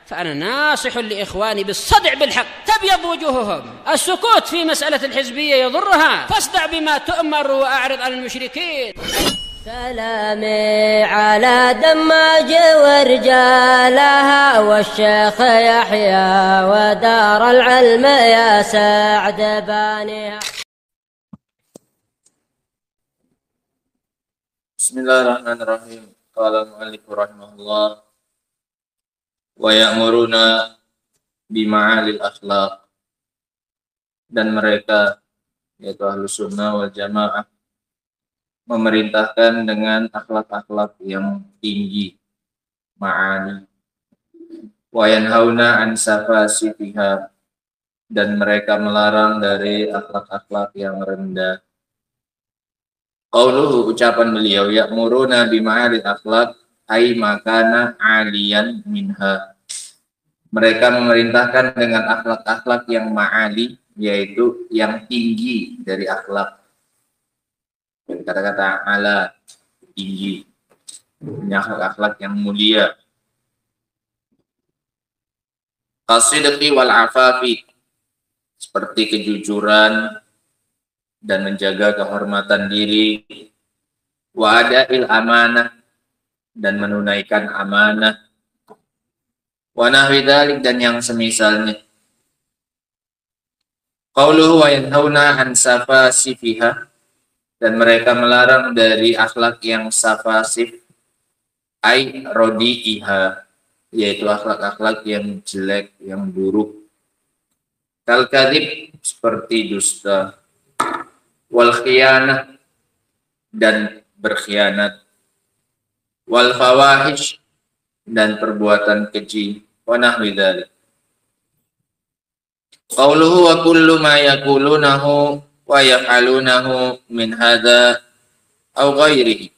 فأنا ناصح لإخواني بالصدع بالحق تبيض وجوههم. السكوت في مسألة الحزبية يضرها، فاصدع بما تؤمر وأعرض عن المشركين. سلامي على دماج ورجالها والشيخ يحيى ودار العلم يا سعد بانيها. Bismillahirrahmanirrahim. Qala al-mu'allif rahimahullah wa ya'muruna bima'alil akhlaq, dan mereka yaitu Ahlus Sunnah wal Jamaah memerintahkan dengan akhlak-akhlak yang tinggi, ma'ani. Wa yanhauna an safasifiha, dan mereka melarang dari akhlak-akhlak yang rendah. Qauluhu, ucapan beliau, ya'muruna bima'alil akhlaq ay makana aliyan minha. Mereka memerintahkan dengan akhlak-akhlak yang ma'ali, yaitu yang tinggi dari akhlak. Kata-kata ala, tinggi, akhlak-akhlak yang mulia. Qasidqi wal afafi, seperti kejujuran dan menjaga kehormatan diri. Wa ada'il amanah, dan menunaikan amanah. Wa nahwi dzalik, dan yang semisalnya. Qauluhu wa yanhauna an safasifiha, dan mereka melarang dari akhlak yang safasif, ai rodi'iha, yaitu akhlak-akhlak yang jelek, yang buruk. Kal kadzib, seperti dusta. Wal khiyanah, dan berkhianat. Wal fawahish, dan perbuatan keji. Wa nahwi dzalik. Qauluhu wa kullu ma yaqulunahu wa yaf'alunahu min hadza aw ghairihi,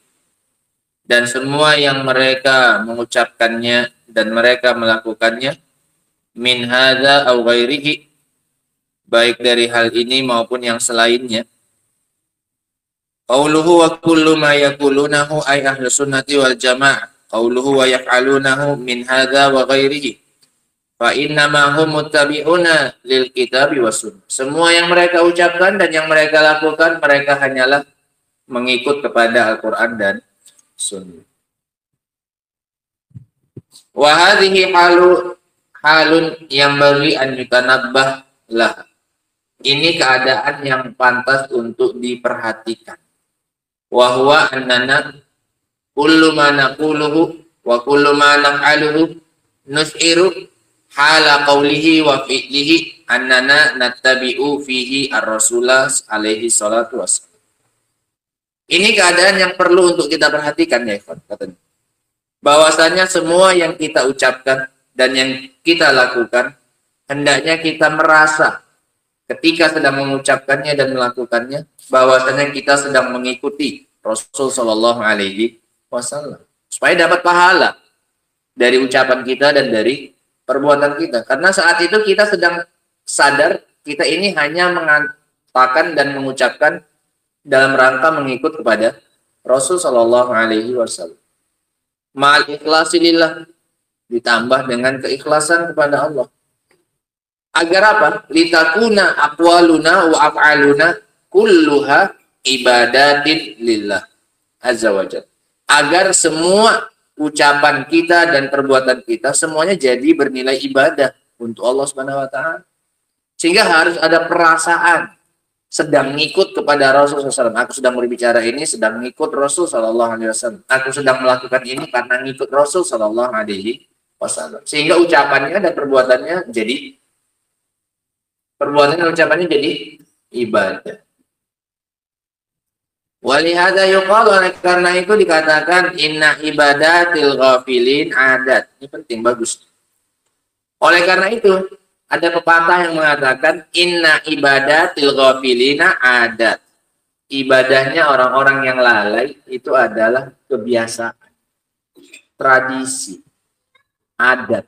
dan semua yang mereka mengucapkannya dan mereka melakukannya, min hadza aw ghairihi, baik dari hal ini maupun yang selainnya. Qauluhu wa kullu ma yaqulunahu ay ahlus sunnati wal jamaah. Qauluhu wa yaf'alunahu min hadza wa ghairihi fa innama hum muttabi'una lil kitabi was sunnah. Semua yang mereka ucapkan dan yang mereka lakukan, mereka hanyalah mengikut kepada Al-Qur'an dan sunnah. Wa hadhihi halun yang bagi an yutanabbah lah. Ini keadaan yang pantas untuk diperhatikan. Wa huwa annana kullu ma naquluhu wa kullu ma naf'aluhu nus'iru hala qawlihi wa fi'lihi annana nattabi'u fihi ar-rasulah alaihi salatu wassalam. Ini keadaan yang perlu untuk kita perhatikan ya ikhwan, katanya. Bahwasanya semua yang kita ucapkan dan yang kita lakukan, hendaknya kita merasa ketika sedang mengucapkannya dan melakukannya, bahwasanya kita sedang mengikuti Rasul Shallallahu Alaihi Wasallam, supaya dapat pahala dari ucapan kita dan dari perbuatan kita. Karena saat itu kita sedang sadar kita ini hanya mengatakan dan mengucapkan dalam rangka mengikut kepada Rasul Shallallahu Alaihi Wasallam. Ma'al ikhlasilillah, ditambah dengan keikhlasan kepada Allah. Agar apa? Litakuna aqwaluna wa af'aluna kulluha ibadatin lillah azza wajalla. Agar semua ucapan kita dan perbuatan kita semuanya jadi bernilai ibadah untuk Allah Subhanahu wa taala. Sehingga harus ada perasaan sedang ngikut kepada Rasul SAW. Aku sedang berbicara ini sedang ngikut Rasul sallallahu alaihi wasallam. Aku sedang melakukan ini karena ngikut Rasul sallallahu alaihi wasallam. Sehingga ucapannya dan perbuatannya jadi ucapannya jadi ibadah. Walihada yuqalu, karena itu dikatakan inna ibadatil ghafilin adat. Ini penting, bagus. Oleh karena itu ada pepatah yang mengatakan inna ibadatil ghafilina adat. Ibadahnya orang-orang yang lalai itu adalah kebiasaan, tradisi, adat.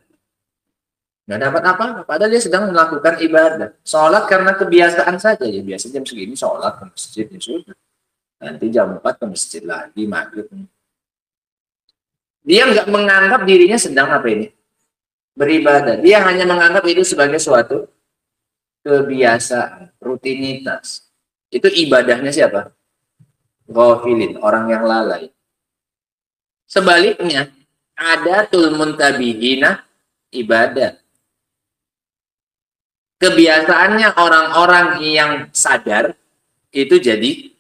Nggak dapat apa-apa, padahal dia sedang melakukan ibadah. Sholat karena kebiasaan saja, ya biasa jam segini sholat ke masjid, ya sudah. Nanti jam 4 ke masjid lagi, maghrib. Dia nggak menganggap dirinya sedang apa ini? beribadah. Dia hanya menganggap itu sebagai suatu kebiasaan, rutinitas. Itu ibadahnya siapa? Ghafilin, orang yang lalai. Sebaliknya, adatul muntabihina ibadah. Kebiasaannya orang-orang yang sadar itu jadi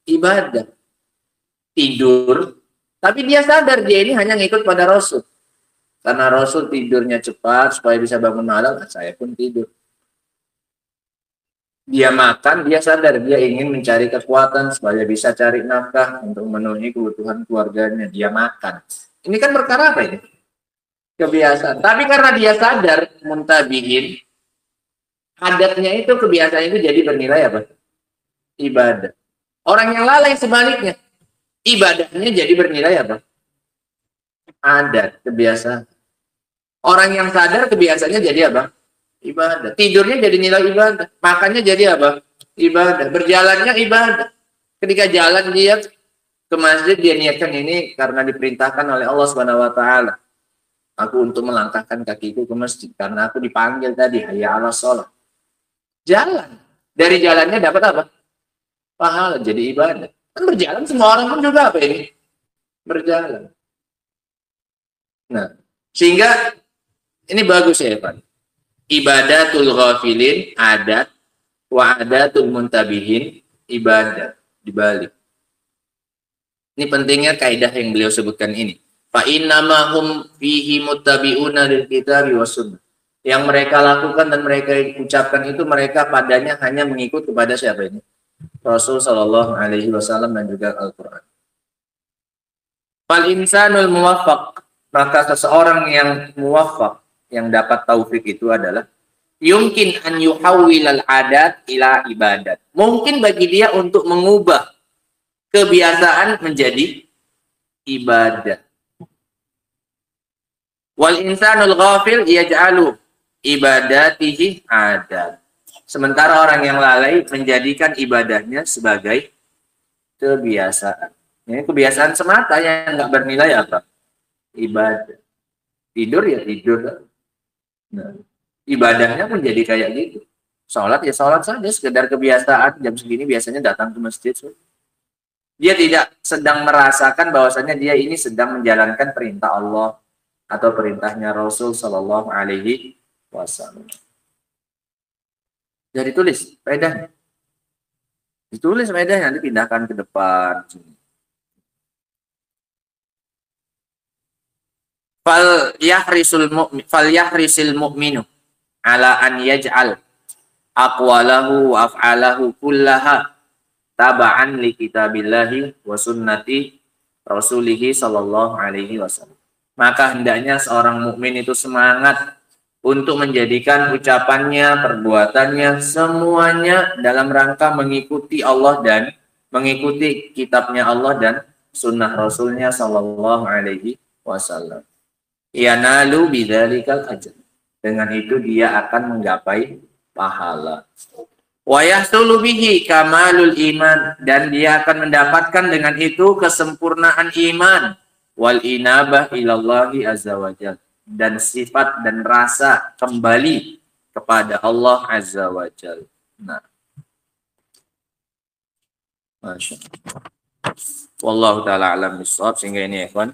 ibadah. Tidur, tapi dia sadar dia ini hanya ngikut pada Rasul. Karena Rasul tidurnya cepat supaya bisa bangun malam, saya pun tidur. Dia makan, dia sadar dia ingin mencari kekuatan supaya bisa cari nafkah untuk memenuhi kebutuhan keluarganya. Dia makan. Ini kan perkara apa ini? Kebiasaan. Tapi karena dia sadar, muntabihin, adatnya itu, kebiasaan itu jadi bernilai apa? Ibadah. Orang yang lalai sebaliknya, ibadahnya jadi bernilai apa? Adat, kebiasaan. Orang yang sadar kebiasaannya jadi apa? Ibadah. Tidurnya jadi nilai ibadah. Makannya jadi apa? Ibadah. Berjalannya ibadah. Ketika jalan dia ke masjid, dia niatkan ini karena diperintahkan oleh Allah Subhanahu wa taala. Aku untuk melangkahkan kakiku ke masjid karena aku dipanggil tadi, hayya 'alas shalah. Jalan. Dari jalannya dapat apa? Pahala, jadi ibadah. Kan berjalan semua orang pun juga apa ini? Berjalan. Nah, sehingga ini bagus ya, Pak. Ibadatul ghafilin adat, wa adatul muntabihin ibadah, dibalik. Ini pentingnya kaidah yang beliau sebutkan ini. Fa innamahum fihi muttabi'una lil kitabi was sunnah. Yang mereka lakukan dan mereka ucapkan itu, mereka padanya hanya mengikut kepada siapa ini? Rasul sallallahu alaihi wasallam dan juga Al-Qur'an. Fal insanul muwaffaq, maka seseorang yang muwaffaq, yang dapat taufik itu adalah yumkin an yuhawwilal adat ila ibadat. Mungkin bagi dia untuk mengubah kebiasaan menjadi ibadah. Wal insanul ghafil yaj'alu ibadatihi adat. Sementara orang yang lalai menjadikan ibadahnya sebagai kebiasaan. Ini kebiasaan semata yang nggak bernilai apa? Ibadah. Tidur ya tidur. Nah, ibadahnya pun jadi kayak gitu. Sholat ya sholat saja, sekedar kebiasaan. Jam segini biasanya datang ke masjid. Dia tidak sedang merasakan bahwasanya dia ini sedang menjalankan perintah Allah atau perintahnya Rasul Sallallahu Alaihi Wasallam. Jadi tulis faedahnya. Ditulis faedahnya, nanti pindahkan ke depan. Fal yahrisil mu'minu ala an yaj'al aqwalahu wa af'alahu kullaha taba'an li kitabillahi wa sunnati rasulihi sallallahu alaihi wasallam. Maka hendaknya seorang mukmin itu semangat untuk menjadikan ucapannya, perbuatannya, semuanya dalam rangka mengikuti Allah dan mengikuti kitabnya Allah dan sunnah Rasulnya sallallahu alaihi wasallam. Yanalu bidzalikal ajr. Dengan itu dia akan menggapai pahala. Wa yahsulu bihi kamalul iman, dan dia akan mendapatkan dengan itu kesempurnaan iman, wal inabah ilallahi azza wajalla, dan sifat dan rasa kembali kepada Allah azza wajalla. Nah, masyaallah. Wallahu taala alam bissawab. Sehingga ini ya kawan,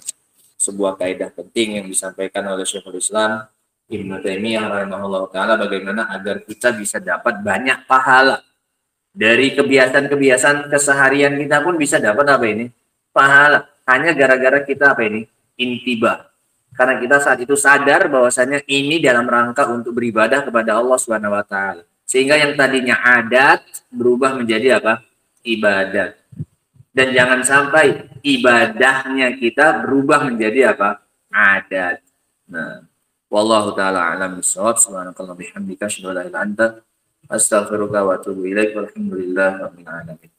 sebuah kaidah penting yang disampaikan oleh Syekhul Islam Ibnu Taimiyah rahimahullah taala, bagaimana agar kita bisa dapat banyak pahala dari kebiasaan-kebiasaan keseharian kita pun bisa dapat apa ini? Pahala. Hanya gara-gara kita apa ini? Intibah. Karena kita saat itu sadar bahwasanya ini dalam rangka untuk beribadah kepada Allah Subhanahu wa taala. Sehingga yang tadinya adat berubah menjadi apa? Ibadat. Dan jangan sampai ibadahnya kita berubah menjadi apa? Adat. Nah, wallahu taala alam bissawab. Subhanakallah bihamdika asyhadu an la ilaha illa anta astaghfiruka wa atubu ilaik. Walhamdulillah rabbil alamin.